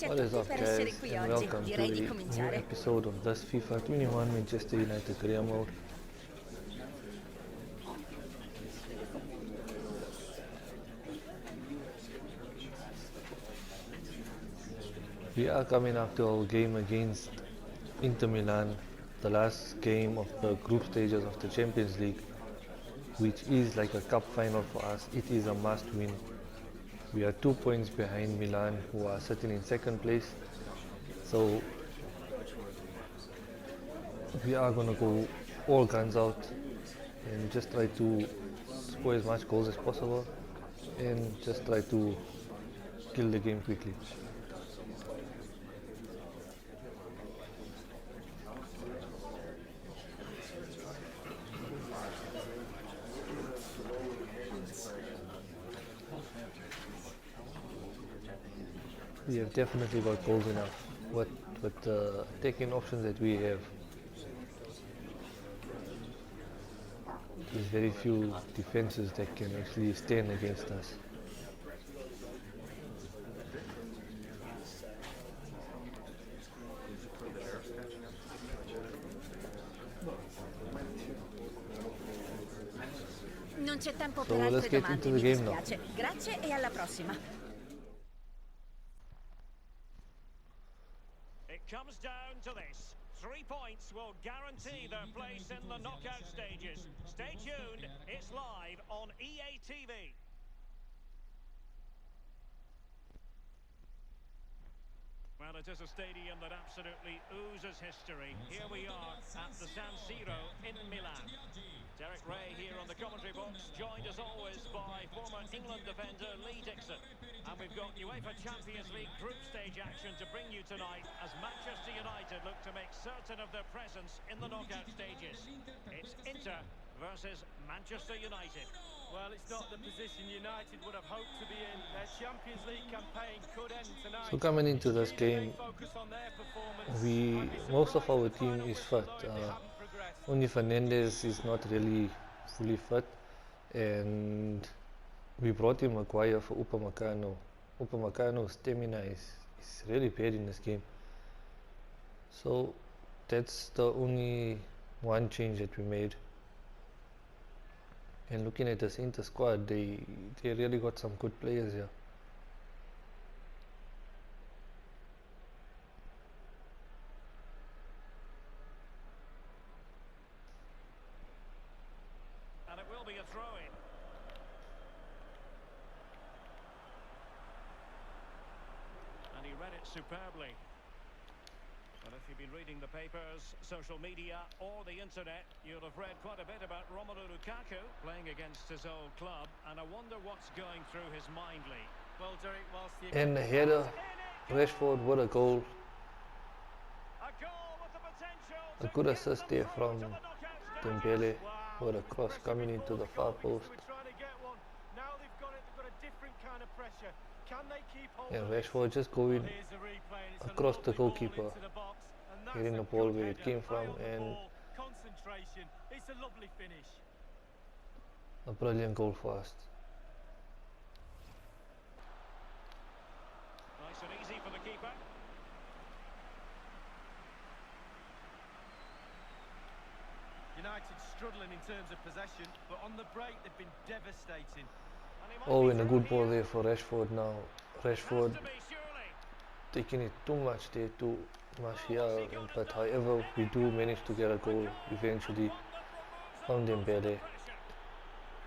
Grazie a What is tutti up, per guys, essere qui and oggi. welcome to Direi di a new cominciare. episode of this FIFA 21 Manchester United career mode. We are coming up to our game against Inter Milan, the last game of the group stages of the Champions League, which is like a cup final for us. It is a must win. We are 2 points behind Milan, who are sitting in second place. So we are gonna go all guns out and just try to score as much goals as possible and just try to kill the game quickly. We have definitely got goals enough with the attacking options that we have. There's very few defenses that can actually stand against us. Non c'è tempo So per let's altre get into domande, the mi game now. dispiace. Grazie e alla prossima. It comes down to this. 3 points will guarantee their place in the knockout stages. Stay tuned, it's live on EA TV. Well, it is a stadium that absolutely oozes history. Here we are at the San Siro in Milan. Derek Ray here on the commentary box, joined as always by former England defender Lee Dixon. And we've got UEFA Champions League group stage action to bring you tonight as Manchester United look to make certain of their presence in the knockout stages. It's Inter versus Manchester United. Well, it's not the position United would have hoped to be in. Their Champions League campaign could end tonight. So coming into this game, most of our team is fit. Only Fernandez is not really fully fit, and we brought in Maguire for Upamecano. Upamecano's stamina is really bad in this game. So that's the only one change that we made. And looking at this Inter squad, they really got some good players here. And it will be a throw-in. And he read it superbly. Well, if you've been reading the papers, social media, or the internet, you'll have read quite a bit about Romelu Lukaku playing against his old club, and I wonder what's going through his mind, Lee. Well, Derek, whilst the And the header, Rashford, what a goal. A goal with the potential A good assist there from Dembele. What a cross coming into the far post. We're trying to get one. Now they've got it, they've got a different kind of pressure. Can they keep hold And of it? Rashford just going Here's the replay, and it's a across the lovely ball goalkeeper, into the box, and that's hitting a the ball good where it header. came from, Eye on the and ball, concentration. It's a lovely finish. a brilliant goal for us. Nice and easy for the keeper. United struggling in terms of possession, but on the break they've been devastating. And he might Oh, be and a through good ball here. there for Rashford now. Rashford Has to be, surely. taking it too much there, too much here. But however, we do manage to get a goal eventually from Dembele.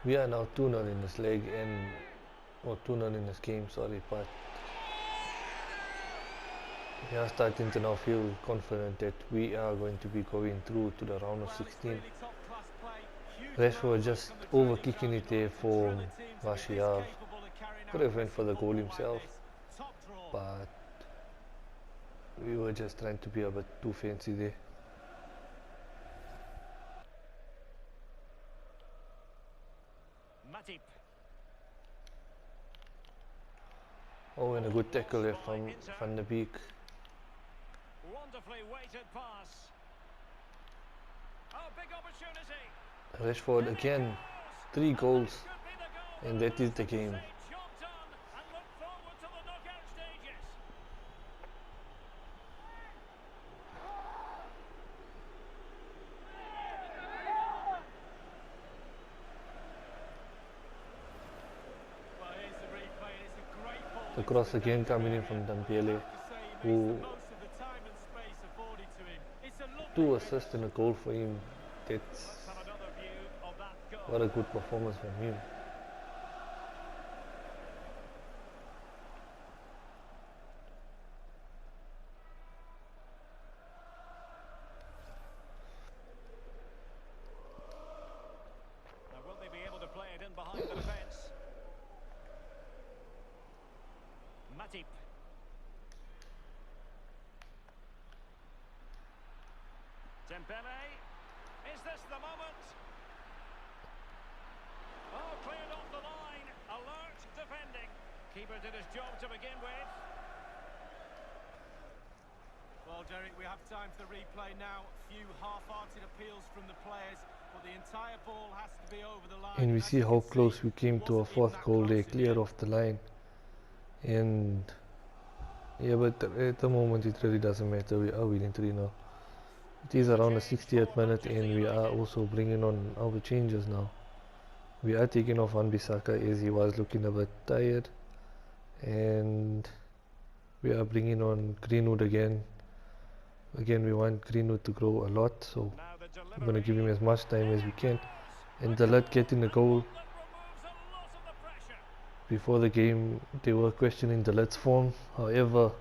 We are now 2-0 in this leg, or 2-0 in this game, sorry, but we are starting to now feel confident that we are going to be going through to the round of 16. Really top-class play. Huge Rashford amount just from the over training kicking it side. there for Drill the team to be this Martial. capable of carrying Could out have went for the goal football like himself, this. Top draw. but we were just trying to be a bit too fancy there. Matip. Oh, and a good tackle there from Van der Beek. Wonderfully weighted pass. Oh, big opportunity. Rashford again, 3 goals, Could be the goal. and that is the game. Say job done and look forward to the knockout stages. The cross again coming in from Dembele, who Most of the time and space afforded to him. It's a lovely 2 assists and a goal for him. That's Have another view of that goal. what a good performance from him. Now, will they be able to play it in behind the defence? Matip. Dembele. Is this the moment? Oh, cleared off the line. Alert defending. Keeper did his job to begin with. Well, Derek, we have time for the replay now. Few half-hearted appeals from the players, but the entire ball has to be over the line. And we As see you how can close we it came to a wasn't even 4th that goal. close They in the cleared end. off the line. And yeah, but at the moment it really doesn't matter. We are winning 3-0. It is around the 60th minute and we are also bringing on our changes now. We are taking off Wan-Bissaka as he was looking a bit tired. And we are bringing on Greenwood again. Again, we want Greenwood to grow a lot, so Now the we're going to give him delivery. as much time as we can. And the lad getting the goal. That removes a lot of the pressure. Before the game, they were questioning the lad's form. However,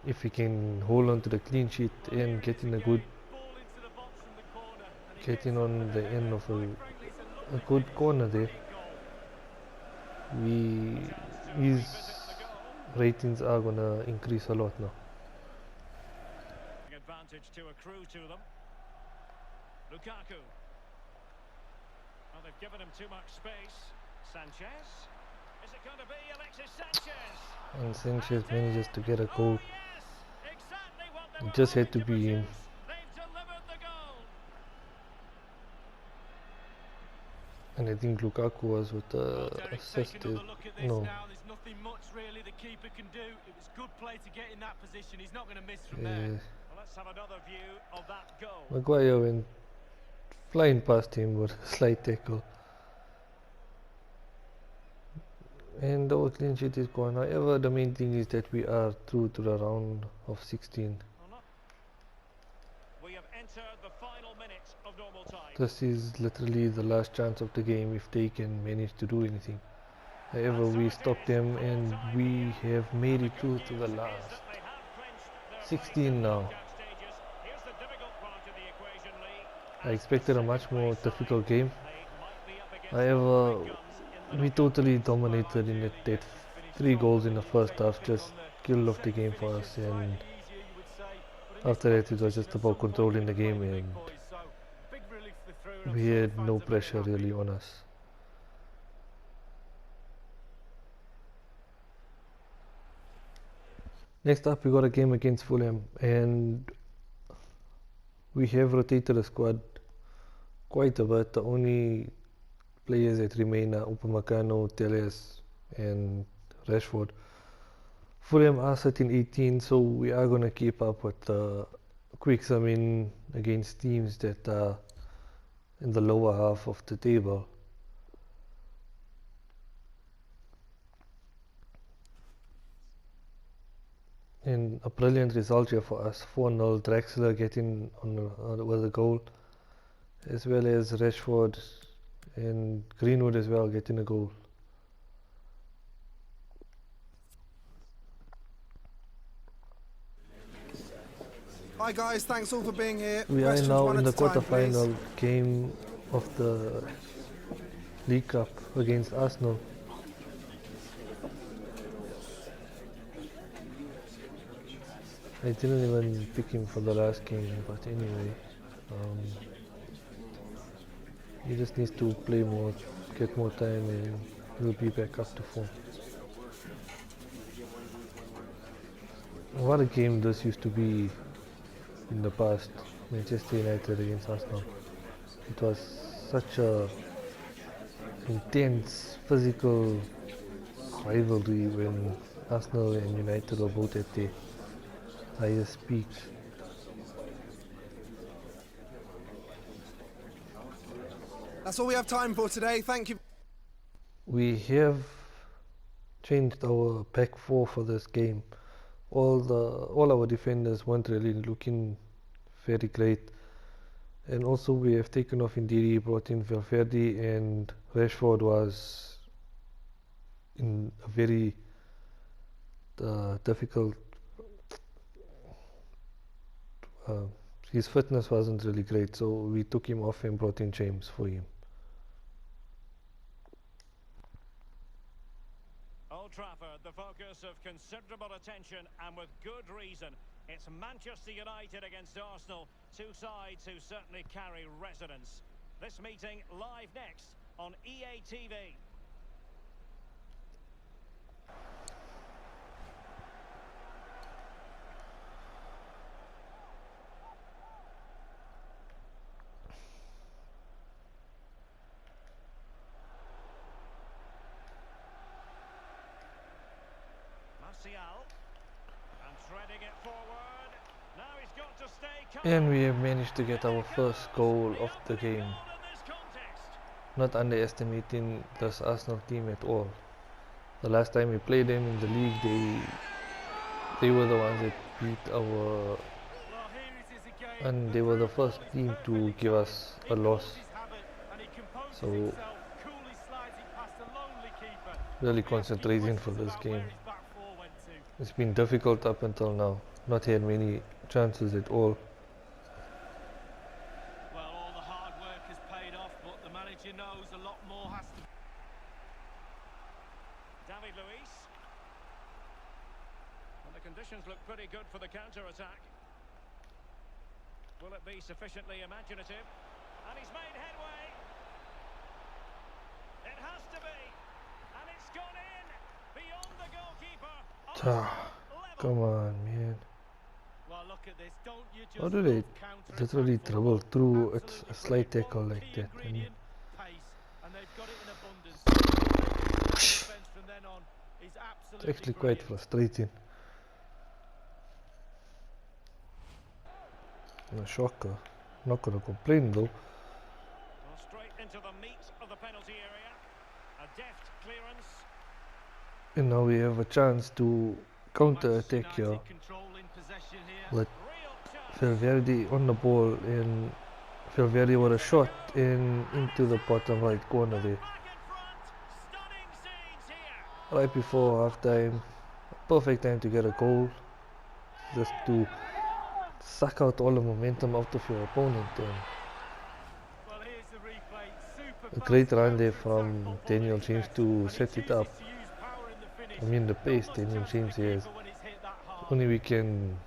if he can hold on to the clean sheet and getting a good, Ball into the box from the corner, and he getting gets on over the there. end of Quite frankly, it's a lovely good finish, corner there, brilliant goal. his ratings are gonna increase a lot now. Advantage to accrue to them. Lukaku. Well, they've given him too much space. Sanchez. Is it going to be Alexis Sanchez? And Sanchez manages to get a goal. Oh, yes! Exactly what they It were just had hoping to be in. produce. They've delivered the goal. And I think Lukaku was with Well, the Derek, assist. take another look at this No, now. There's nothing much really the keeper can do. It was good play to get in that position. He's not going to miss from there. Well, let's have another view of that goal. Maguire went flying past him with a slight tackle. And our clean sheet is gone. However, the main thing is that we are through to the round of 16. Well, look. We have entered the final minute of normal time. This is literally the last chance of the game if they can manage to do anything. However, we stopped them and we have made it through to the last 16 now. I expected a much more difficult game. However, we totally dominated in it. That 3 goals in the first half just killed off the game for us, and after that it was just about controlling the game and we had no pressure really on us. Next up we got a game against Fulham, and we have rotated the squad quite a bit. The only players that remain are Upamecano, Telles and Rashford. Fulham are sitting 18, so we are going to keep up with the quicks. I mean, against teams that are in the lower half of the table. And a brilliant result here for us. 4-0, Draxler getting on with a goal, as well as Rashford and Greenwood as well getting a goal. Hi guys, thanks all for being here. We are Questions now one in at the a time, quarter-final game of the League Cup against Arsenal. I didn't even pick him for the last game, but anyway, he just needs to play more, get more time, and he'll be back up to form. What a game this used to be in the past, Manchester United against Arsenal. It was such a intense, physical rivalry when Arsenal and United were both at their highest peak. That's all we have time for today. Thank you. We have changed our back four for this game. All our defenders weren't really looking very great, and also we have taken off Ndidi, brought in Valverde, and Rashford was in a very difficult. His fitness wasn't really great, so we took him off and brought in James for him. Old Trafford, the focus of considerable attention, and with good reason. It's Manchester United against Arsenal, two sides who certainly carry resonance. This meeting live next on EA TV. And threading it forward. Now he's got to stay. And we have managed to get our first goal of the game. Not underestimating this Arsenal team at all. The last time we played them in the league, they were the ones that beat our, and they were the first team to give us a loss. So really concentrating for this game. It's been difficult up until now. Not had many chances at all. Well, all the hard work has paid off, but the manager knows a lot more has to. David Luiz. And the conditions look pretty good for the counter-attack. Will it be sufficiently imaginative? And he's made headway. It has to be. And it's gone in. Beyond the goalkeeper. Come on, man. Well, look at this. Don't you just How do they literally dribble through a slight tackle like that? I mean, it's actually quite frustrating. A shocker. Not gonna complain though. Well, straight into the meat of the penalty area. A deft clearance. And now we have a chance to counter-attack here. With Valverde on the ball, and Valverde with a shot and into the bottom right corner there. Right before half time. Perfect time to get a goal. Just to suck out all the momentum out of your opponent. And a great run there from Daniel James to set it up. I mean, the pace Daniel James has, only we can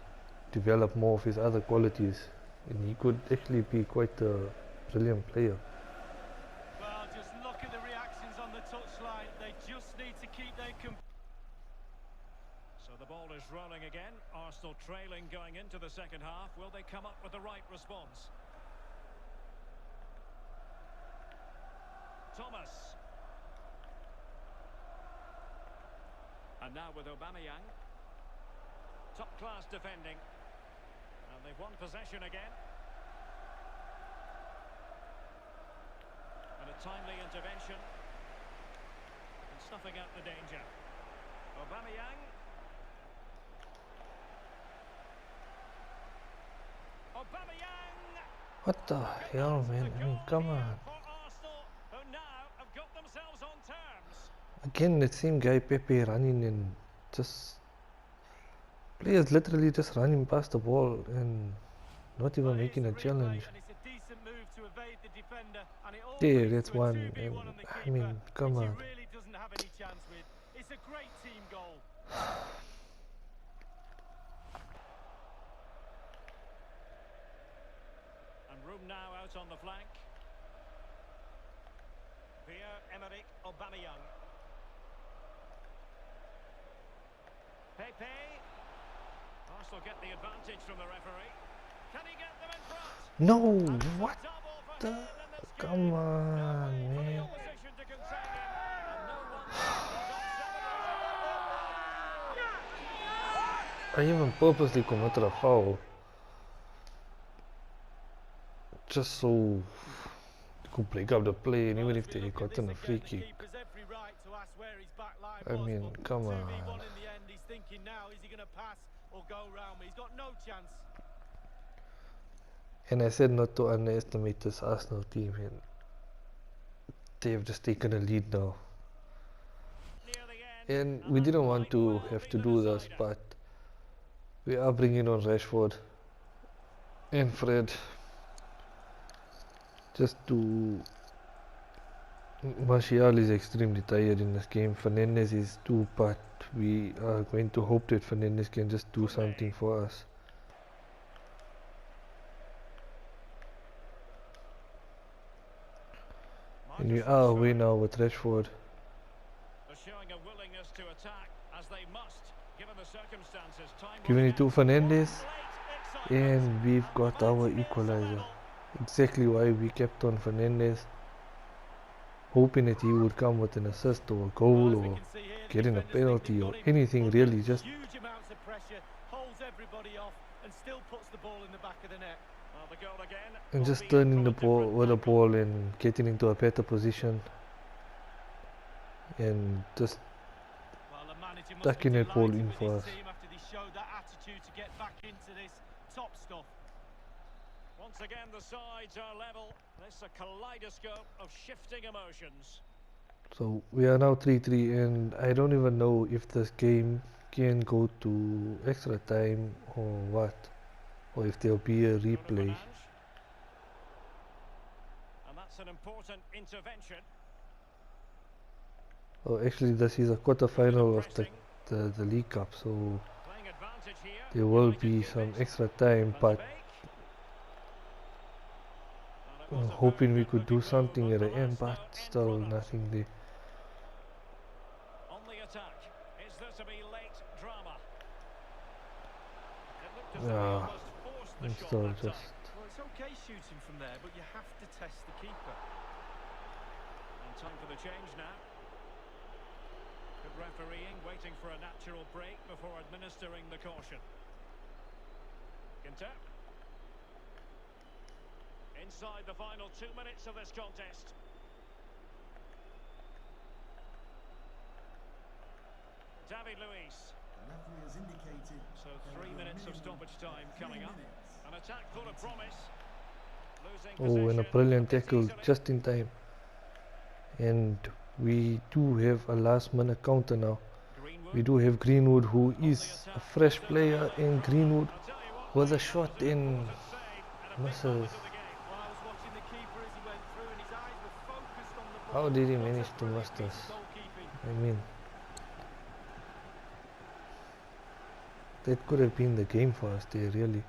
develop more of his other qualities, and he could actually be quite a brilliant player. Well, just look at the reactions on the touchline. They just need to keep their So the ball is rolling again. Arsenal trailing going into the second half. Will they come up with the right response? Thomas. And now with Aubameyang. Top class defending. And they've won possession again. And a timely intervention. And snuffing out the danger. Aubameyang. Aubameyang. What the hell, man? I mean, come on. Again, that same guy Pepe running, and just players literally just running past the ball and not even making a challenge. Yeah, that's one. And I mean, come on. It's a great team goal. And room now out on the flank. Pierre-Emerick Aubameyang. Pepe. Arsenal get the advantage from the referee. Can he get them in front? No, what the? Come on, man. I even purposely committed a foul just so to break up the play, and even if they got in a free kick. Keeper's every right to class where his back line I was, mean, but come 2v1 on. in the end. He's thinking now, is he going to pass or go round me? He's got no chance. And I said not to underestimate this Arsenal team, and they've just taken a lead now. And we didn't want to have to do this, but we are bringing on Rashford and Fred just to... Martial is extremely tired in this game. Fernandes is too, but we are going to hope that Fernandes can just do something for us. And we are away now with Rashford. Showing a willingness to attack as they must, given the circumstances. Giving it to Fernandes, and we've got our equalizer. Exactly why we kept on Fernandes, hoping that he would come with an assist or a goal or getting a penalty or anything really, just Huge amounts of pressure, holds everybody off and still puts the ball in the back of the net. Well, the goal again. and just turning the ball with the ball and getting into a better position and just Well, the manager must tucking be that ball delighted in with for his us. team after they showed that attitude to get back into this top stuff. Once again, the sides are level. This is a kaleidoscope of shifting emotions. So we are now 3-3, and I don't even know if this game can go to extra time or what, or if there'll be a replay. And that's an important intervention. Oh, actually this is a quarter-final of the League Cup, so Playing advantage here. there will be some extra time, but I'm hoping we could do something at the end, but still nothing there. On the attack, is there to be late drama? It looked as though he Yeah, almost forced the I'm shot still that time. just... Well, it's okay shooting from there, but you have to test the keeper. And time for the change now. Good refereeing, waiting for a natural break before administering the caution. Ginter. Inside the final 2 minutes of this contest. David Luiz. So 3 minutes of stoppage time coming up. An attack full of promise. Losing Oh, and a possession, brilliant but it's tackle easily- just in time. And we do have a last minute counter now. Greenwood. We do have Greenwood, who is a fresh player, and Greenwood I'll tell you what, was a mate, shot an in important save and a big misses. moment of the game. Well, I was watching the keeper as he went through, and his eyes were focused on the ball. How did he What a manage to brilliant miss piece this? of goalkeeping. I mean, that could have been the game for us there, really.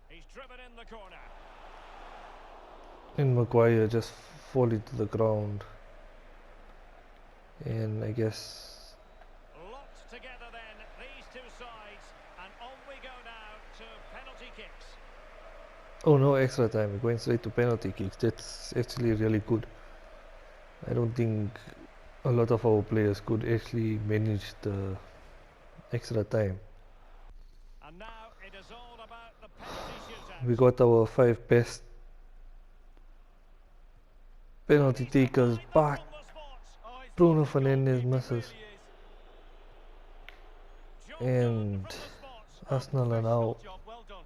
He's driven in the corner. And Maguire just falling to the ground. And I guess Locked together then, these two sides, and on we go now to penalty kicks. oh no, extra time, we're going straight to penalty kicks. That's actually really good. I don't think a lot of our players could actually manage the extra time. And now it is all about the penalty shootout. We got our 5 best penalty takers, but On the spot. Oh, it's Bruno top Fernandes goalkeeping, misses. really is. Job done And from the spot. Arsenal are now Professional job, well done.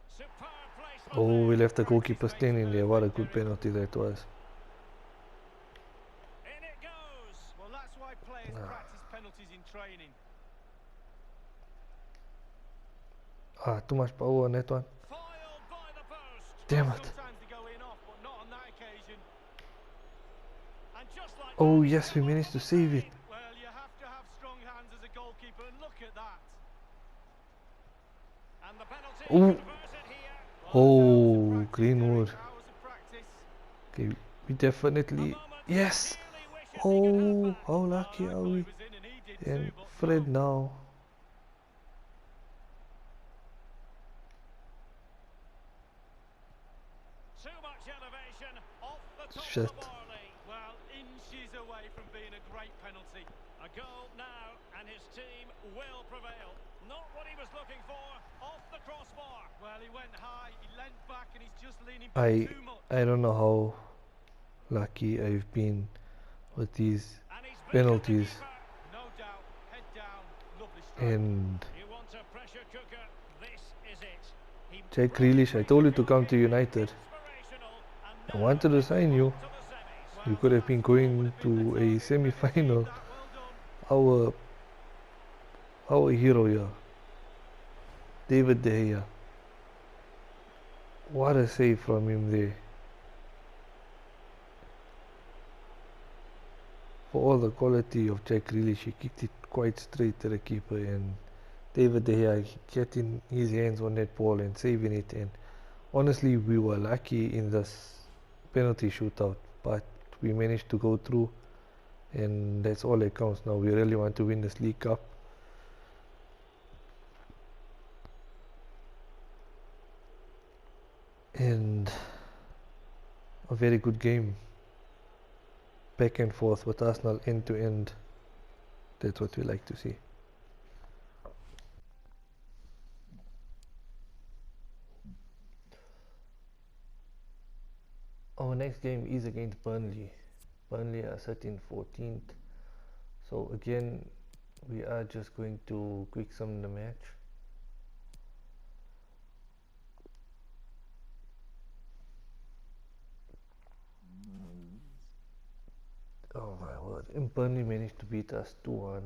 Superb placement oh, there. we left the goalkeeper standing there. What a good penalty that was. In it goes. Well, that's why players Ah. practice penalties in training. Ah, too much power on that one. Foiled by the post. Damn it. Sometimes they go in off, but not on that occasion. And just like Oh that, yes, we managed to save it. Well, you have to have strong hands as a goalkeeper, and look at that. And the penalty Ooh. converted here. Oh, Greenwood. Hours of practice. Okay, we definitely... Yes! Oh, how lucky are we? And Fred now. Too much elevation off the top Shit. of the volley. Well, inches away from being a great penalty. A goal now, and his team will prevail. Not what he was looking for. Off the crossbar. Well, he went high, he leant back, and he's just leaning back too much. I don't know how lucky I've been with these And he's beaten the penalties. No keeper. doubt, head down, lovely strike. And You want a pressure cooker? This is it. He Jack Grealish, I told you to come to United. inspirational, and I now wanted to sign you. to the semis. We could have been going to a semi-final. That well done. Our hero here, David De Gea. What a save from him there. For all the quality of Jack Grealish, he kicked it quite straight to the keeper, and David De Gea getting his hands on that ball and saving it. And honestly, we were lucky in this penalty shootout, but we managed to go through, and that's all that counts now. We really want to win this League Cup. And a very good game, back and forth with Arsenal end to end. That's what we like to see. Our next game is against Burnley. Burnley are sitting 14th. So again, we are just going to quick sum the match. Oh my word, and Burnley managed to beat us 2-1.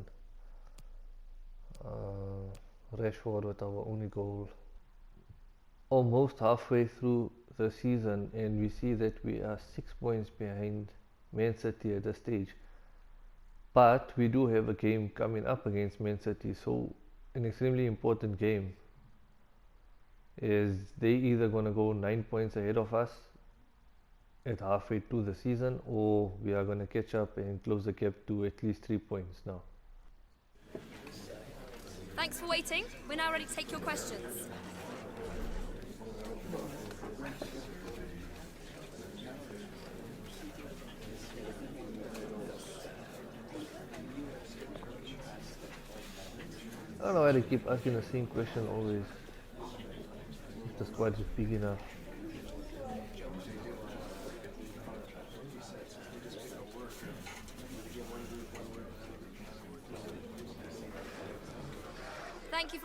Rashford with our only goal. Almost halfway through the season, and we see that we are 6 points behind Man City at this stage. But we do have a game coming up against Man City, so an extremely important game. Is they either gonna go 9 points ahead of us at halfway to the season, or we are going to catch up and close the gap to at least 3 points now. Thanks for waiting. We're now ready to take your questions. I don't know why they keep asking the same question always. If the squad is big enough. Thank you.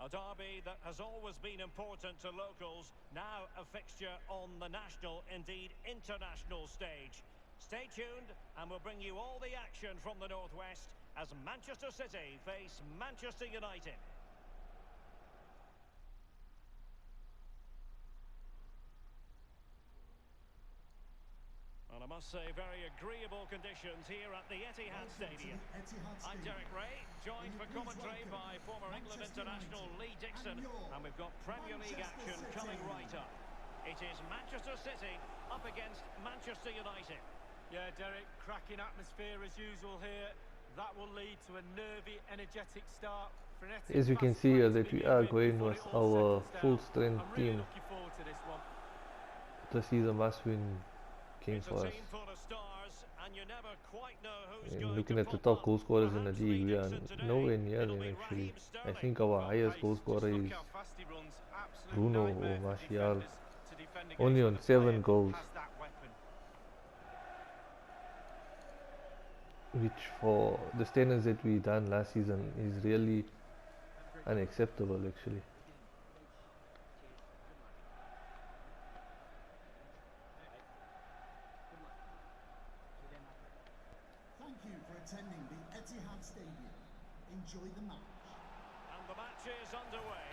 A derby that has always been important to locals, now a fixture on the national, indeed international stage. Stay tuned and we'll bring you all the action from the Northwest as Manchester City face Manchester United. And I must say, very agreeable conditions here at the Etihad Stadium. I'm Derek Ray, joined for commentary by former England international Lee Dixon, and we've got Premier League action coming right up. It is Manchester City up against Manchester United. Yeah, Derek, cracking atmosphere as usual here. That will lead to a nervy, energetic start. Frenetic As you can see here, that we are going with our full strength I'm really team. looking forward to this one. The season must win game It's for a us. team full of stars, and you never quite know who's And going looking to at the pop top up. goal scorers in the Perhaps league, Lee we are Dixon today. nowhere near It'll them be actually. Raheem I Sterling. think our highest Pace, goal just scorer look is how fast he runs. Absolute Bruno nightmare or for Martial. defenders to defend Only against on when a 7 player goals, has that weapon. which for the standards that we done last season is really unacceptable actually. Thank you for attending the Etihad Stadium. Enjoy the match. And the match is underway.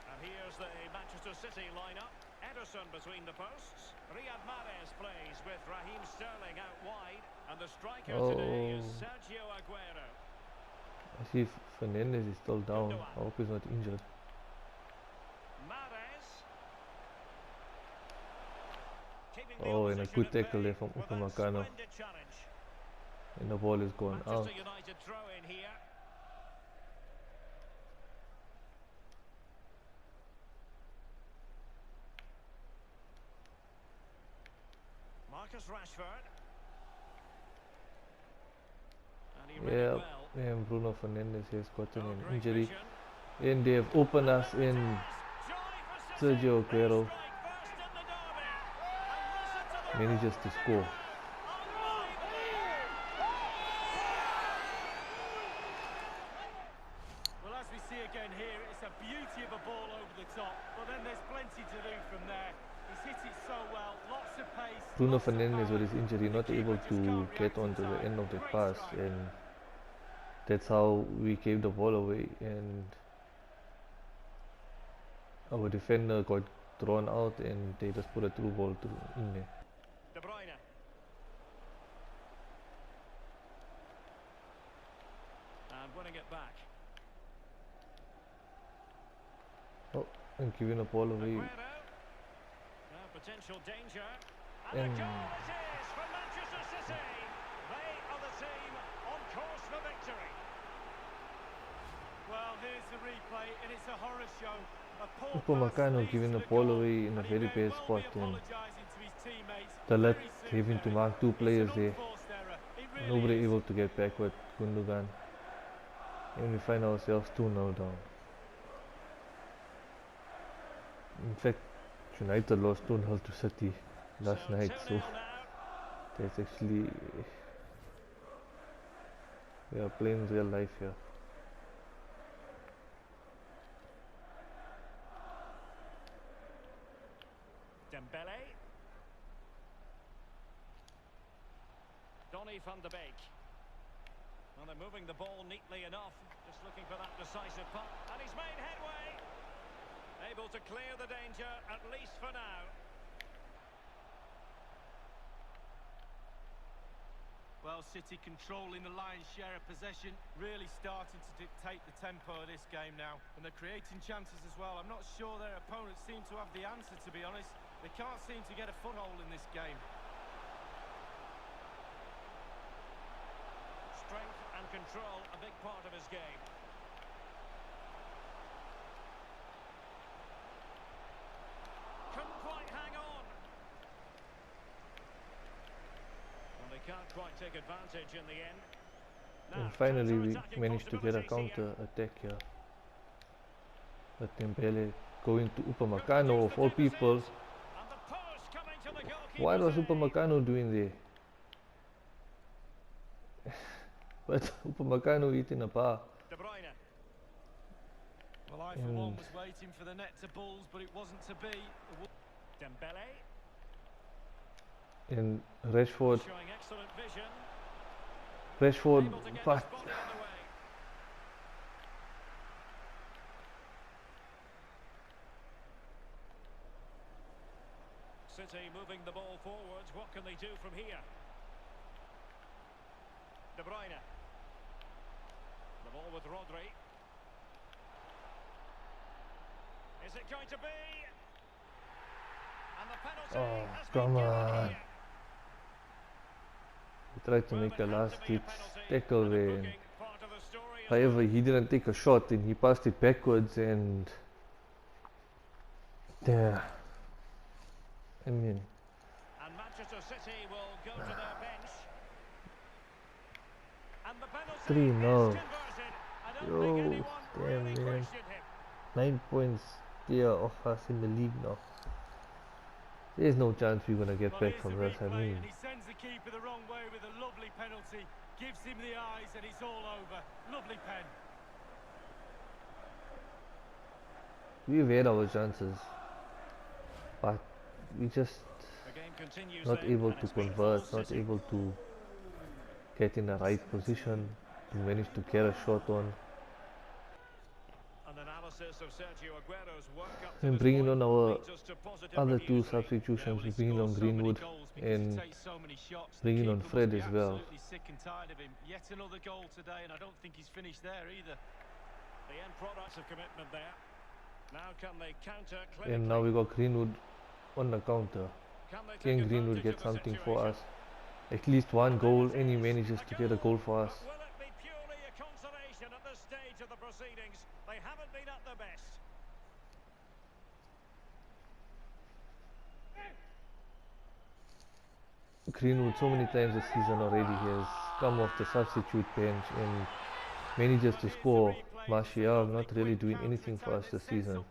And here's the Manchester City lineup. Ederson between the posts. Riyad Mahrez plays with Raheem Sterling out wide. And the striker today is Oh. Sergio Aguero. I see Fernandez is still down. I hope he's not injured. Mahrez. Keeping the Oh, and a opposition good at tackle bay there from with that Upamecano. splendid challenge. And the ball is going out. Manchester United throw in here. Marcus Rashford. And he read it Yeah, well. and Bruno Fernandes has gotten Oh, an great injury. vision. And they have opened us in Joy for City. Sergio They Aguero strike first in the derby. And listen to the manages to score. Well, as we see again here, it's a beauty of a ball over the top, but then there's plenty to do from there. He's hit it so well, lots of pace. Bruno lots of Fernandes power, with his injury and the not able keeper just to can't get react in onto the time. end of the Great pass, strike. and that's how we gave the ball away, and our defender got drawn out and they just put a through ball in there. De Bruyne. And winning it back. Oh, and giving the ball away. Aguero. Now potential danger. And And a goal it is for Manchester City. They are the team on course for victory. Well, here's the replay, and it's a horror show. A poor Upamecano pass leads giving to the the ball goal, away in a and he very may bad well spot, be and apologising to his teammates the lad very soon having to there. mark two It's players an there. unforced error. It really Nobody is. able to get back with Gundogan, and we find ourselves 2-0 down. In fact, United lost 2-0 to City last So night, 2-0 so now. that's actually, we are playing real life here. Dembele. Donny van de Beek. Well, they're moving the ball neatly enough. Just looking for that decisive punt. And he's made headway. Able to clear the danger, at least for now. Well, City controlling the lion's share of possession, really starting to dictate the tempo of this game now. And they're creating chances as well. I'm not sure their opponents seem to have the answer, to be honest. They can't seem to get a foothold in this game. Strength and control, a big part of his game. Couldn't quite hang on. Well, they can't quite take advantage in the end. Now, And finally we counter-attacking managed to get a possibilities here. counter attack here. But Dembele going to Upamecano of all people. And the post coming to the goalkeeper's What was aid. Upamecano doing there? But Upamecano eating a bar. De Bruyne. Well, I for one was waiting for the net to bulls, but it wasn't to be. Dembele. And Rashford, Showing excellent vision. Rashford, Able to get but his body in the way. City moving the ball forwards. What can they do from here? De Bruyne. The ball with Rodri. Is it going to be? And the penalty Oh, has come been given on. here. he tried to Well, make it a had last to be a hit penalty, tackle and a there. And booking part of the story as however, he didn't take a shot and he passed it backwards, and yeah, I mean, And Manchester City will go to their bench. And the penalty 3-0. is converted. I don't Yo, think anyone damn, really man. questioned him. 9 points clear of us in the league now. There's no chance we're gonna get Well, back here's from the this. I replay, mean, and he sends the keeper the wrong way with a lovely penalty. Gives him the eyes, and it's all over. Lovely pen. we've had our chances, but we just The game continues not then, able and to it's been convert, full not City. able to get in the right position to manage to get a shot on. An analysis of Sergio Aguero's work up to And this bringing point on our leads us to positive other reviews, two Lee. substitutions, Well, he bringing on scores so many Greenwood goals because he and takes so many shots. The bringing on keeper Fred must as be well. absolutely sick and tired of him. Yet another goal today, and I don't think he's finished there either. The end products of commitment there. Now can they counter And clinically? now we got Greenwood on the counter. Can they take Can Greenwood advantage get of the something for situation? us? At least one goal, and he manages to get a goal for us. But will it be purely a consolation at this stage of the proceedings? They haven't been at their best. Greenwood so many times this season already. He has come off the substitute bench and manages to score. Martial not really doing anything for us this season.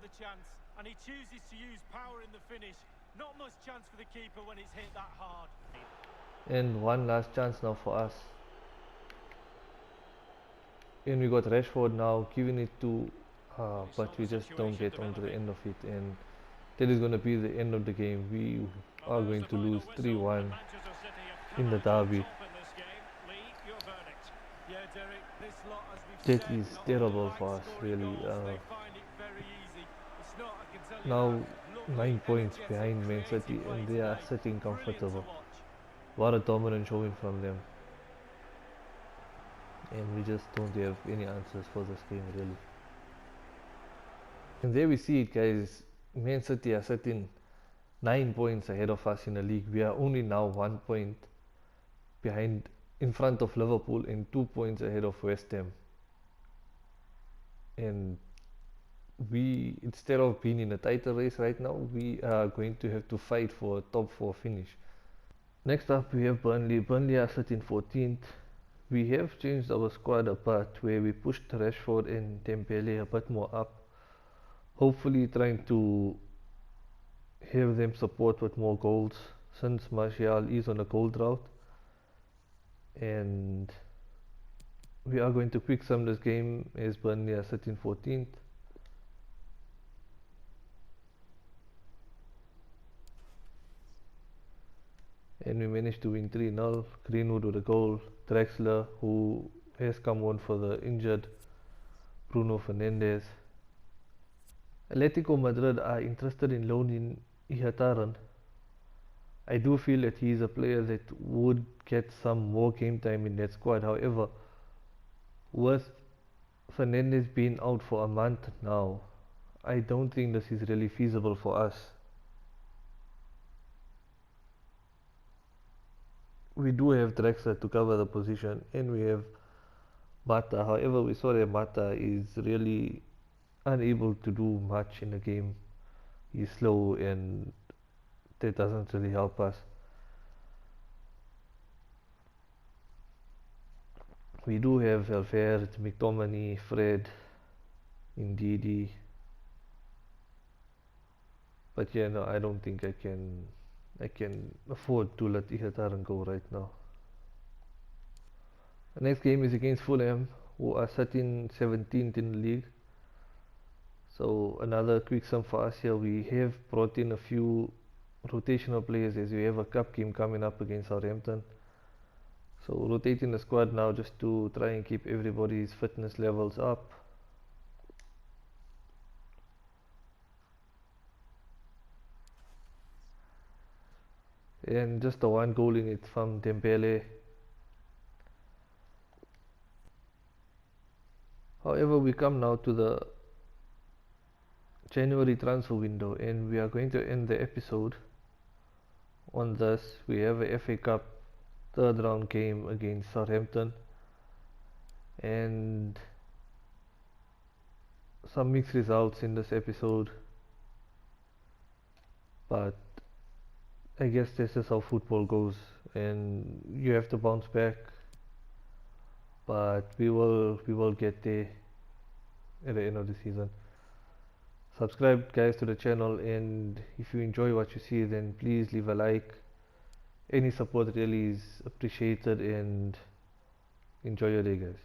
And he chooses to use power in the finish. Not much chance for the keeper when it's hit that hard. And one last chance now for us. And we got Rashford now giving it to, but we just don't get onto the end of it. And that is going to be the end of the game. We are going to lose 3-1 in the derby. That is terrible for us, really. Now 9 points behind Man City and they are sitting comfortable. What a dominant showing from them. And we just don't have any answers for this game, really. And there we see it, guys. Man City are sitting 9 points ahead of us in the league. We are only now 1 point behind, in front of Liverpool, and 2 points ahead of West Ham. And we, instead of being in a title race right now, we are going to have to fight for a top 4 finish. Next up we have Burnley. Burnley are sitting 14th. We have changed our squad a bit, where we pushed Rashford and Dembele a bit more up, hopefully trying to have them support with more goals, since Martial is on a goal drought. And we are going to quick sum this game as Burnley are sitting 14th. And we managed to win 3-0. Greenwood with a goal. Draxler, who has come on for the injured Bruno Fernandes. Atletico Madrid are interested in loaning Ihataren. I do feel that he is a player that would get some more game time in that squad. However, with Fernandes being out for a month now, I don't think this is really feasible for us. We do have Draxler to cover the position, and we have Mata. However, we saw that Mata is really unable to do much in the game. He's slow and that doesn't really help us. We do have Alverd, McTominay, Fred, Ndidi. But yeah, no, I don't think I can afford to let Ihataren go right now. The next game is against Fulham, who are sitting 17th in the league. So another quick sum for us here. We have brought in a few rotational players as we have a cup game coming up against Southampton. So rotating the squad now just to try and keep everybody's fitness levels up. And just the one goal in it from Dembele. However, we come now to the January transfer window, and we are going to end the episode on this. We have a FA Cup third round game against Southampton and some mixed results in this episode, but I guess this is how football goes and you have to bounce back, but we will get there at the end of the season. Subscribe, guys, to the channel, and if you enjoy what you see, then please leave a like. Any support really is appreciated, and enjoy your day, guys.